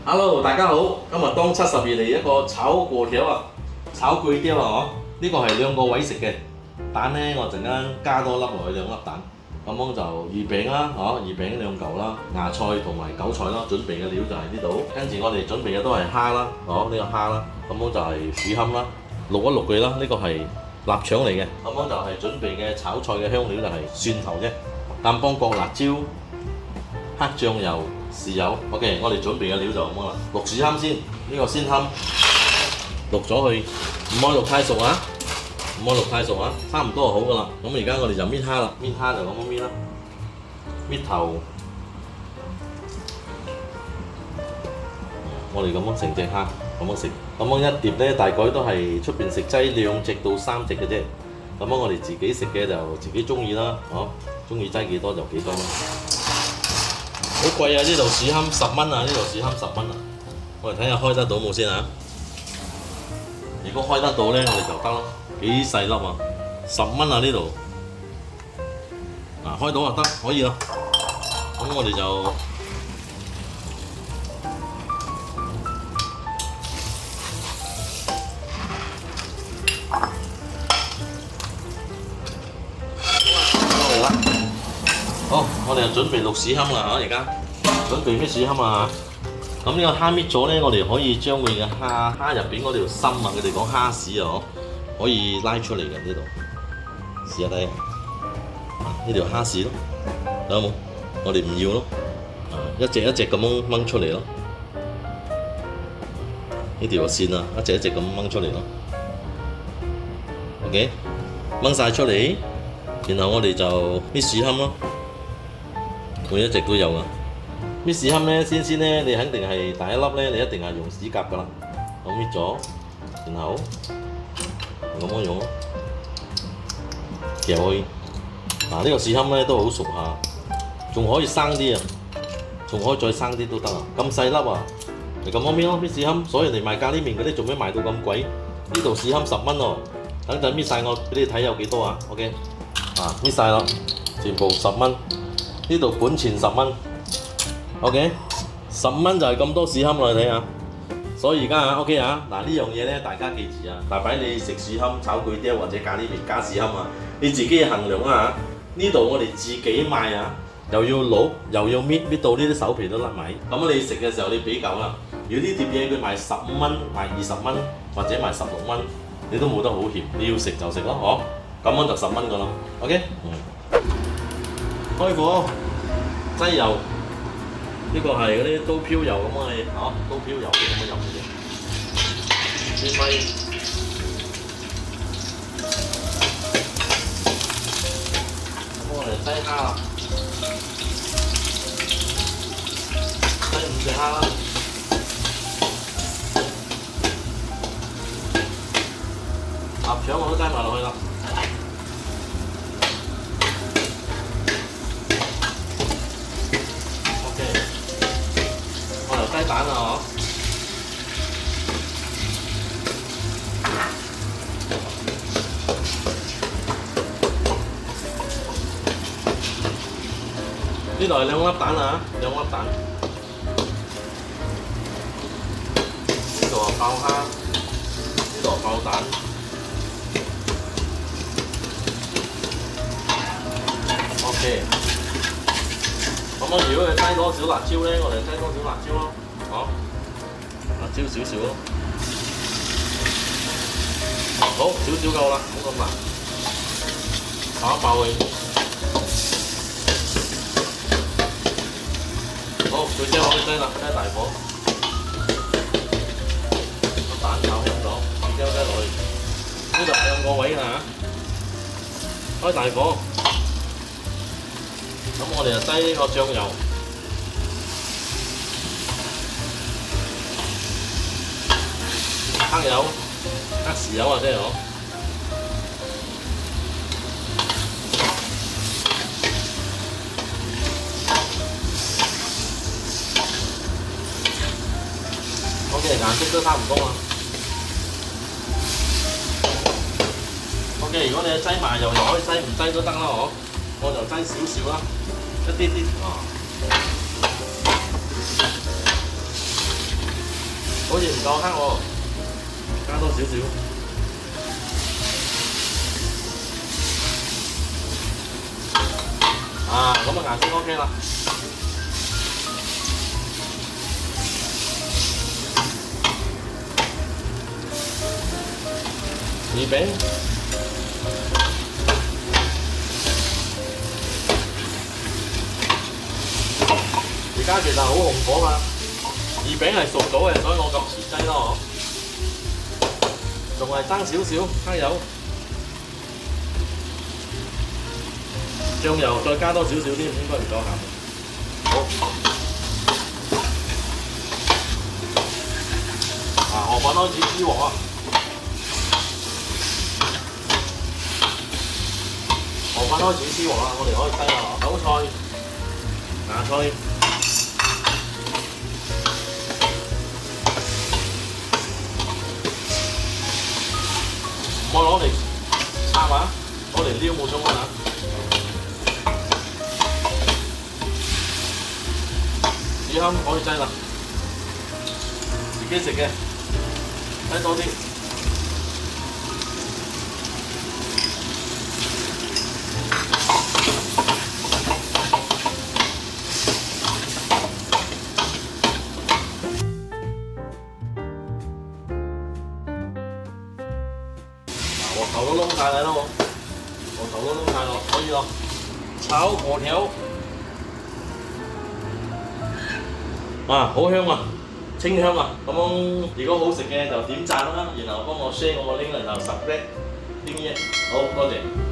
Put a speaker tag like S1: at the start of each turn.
S1: Hello，大家好，今日當72嚟一個炒粿條啊，炒粿條啊，呢個係兩個位食嘅。蛋呢，我陣間加多粒落去2粒蛋，咁樣就魚餅啦，魚餅2嚿啦，芽菜同埋韭菜啦，準備嘅料就係呢度。跟住我哋準備嘅都係蝦啦，呢個蝦啦，咁樣就係薯餡啦，淥一淥佢啦，呢個係臘腸嚟嘅。咁樣就係準備嘅炒菜嘅香料就係蒜頭啫，淡邦國辣椒、黑醬油。豉油 ，OK， 我哋準備嘅料就咁啦。淥薯餡先，呢個鮮餡淥咗佢，唔可以淥太熟啊，唔可以淥太熟啊，差唔多就好噶啦。咁而家我哋就搣蝦啦，搣蝦就咁樣搣啦，搣頭，我哋咁樣成隻蝦咁樣食，咁樣一碟咧大概都係出邊食雞2隻到3隻嘅啫。咁樣我哋自己食嘅就自己中意啦，中意擠幾多就幾多啦。好貴啊！呢度薯餡10蚊啊！呢度薯餡10蚊啊！我哋睇下開得到冇先啊！如果開得到咧，我哋就得咯。幾細粒啊！10蚊啊呢度。開到就得，可以啦。咁我哋就嚟啦。好，我哋就準備淥薯餡啦而家準備咩薯餡啊咁呢個蝦搣咗咧，我哋可以將佢嘅蝦入邊嗰條心啊，佢哋講蝦屎啊，可以拉出嚟嘅呢度。試下睇下，呢條蝦屎咯，有冇？我哋唔要咯，一隻一隻咁樣掹出嚟咯。呢條線啊，一隻一隻咁掹出嚟咯。OK， 掹晒出嚟，然後我哋就搣薯餡咯。每一隻都有啊！搣薯餡咧，先咧，你肯定係第一粒咧，你一定係用指甲噶啦。咁搣咗，然後咁樣用咯，夾去。呢個薯餡咧都好熟下，仲可以生啲啊，仲可以再生啲都得啊。咁細粒啊，你咁樣搣咯，搣薯餡。所以人哋賣咖喱麵嗰啲做咩賣到咁貴？呢度薯餡10蚊喎。等陣搣晒我俾你睇有幾多啊 ？OK， 搣晒啦，全部10蚊。呢度本錢10蚊 ，OK， 10蚊就係咁多薯餡啦，你睇下。所以而家OK 嗱呢樣嘢咧，大家記住啊，大擺你食薯餡、炒粿條或者咖喱麵加薯餡啊，你自己衡量啊呢度我哋自己賣啊，又要淥又要搣到呢啲手皮都甩埋。咁你食嘅時候你比較啦，如果呢碟嘢佢賣15蚊、賣20蚊或者賣16蚊，你都冇得好嫌，你要食就食咯，咁樣就10蚊噶啦 ，OK。開火，擠油，呢個係嗰啲刀漂油咁啊，刀漂油咁樣油嘅啫。轉咪，咁我哋擠蝦啦，擠5隻蝦啦。臘腸我都擠埋落去啦。雞蛋啊！呢度係2粒蛋啊，2粒蛋。呢度係爆蝦，呢度係爆蛋。OK。咁如果你擠多少辣椒咧，我哋擠多少辣椒咯，辣椒少少咯，好少少夠啦，唔好咁辣，爆一爆佢，好，佢先可以擠啦，擠大火，個蛋炒香咗，將擠落去，呢度2個位啦開大火。咁我哋就擠呢個醬油，黑油、黑豉油啊，即係OK， 顏色都差唔多啦。OK， 如果你擠麻油又可以擠，唔擠都得啦，我就擠少少啦。一啲啲唔夠黑喎，加多少少。啊，咁啊顏色 OK 啦。魚餅，而家其實好紅火嘛。魚餅係熟咗嘅，所以我咁遲擠咯，仲係爭少少黑油，醬油再加多少少添，應該唔夠鹹。好，河粉開始滋鑊啊！河粉開始滋鑊啦，我哋可以低下韭菜、芽菜。我攞嚟插啊，攞嚟撩冇鐘啊！豉香可以擠啦，自己食嘅，擠多啲。鑊頭都燶晒嚟啦喎，鑊頭都燶晒落，可以咯。炒粿條，啊，好香啊，清香啊！咁樣如果好食嘅就點讚啦，然後幫我 share 我個 link 然後 subscribe 訂閱，好多謝。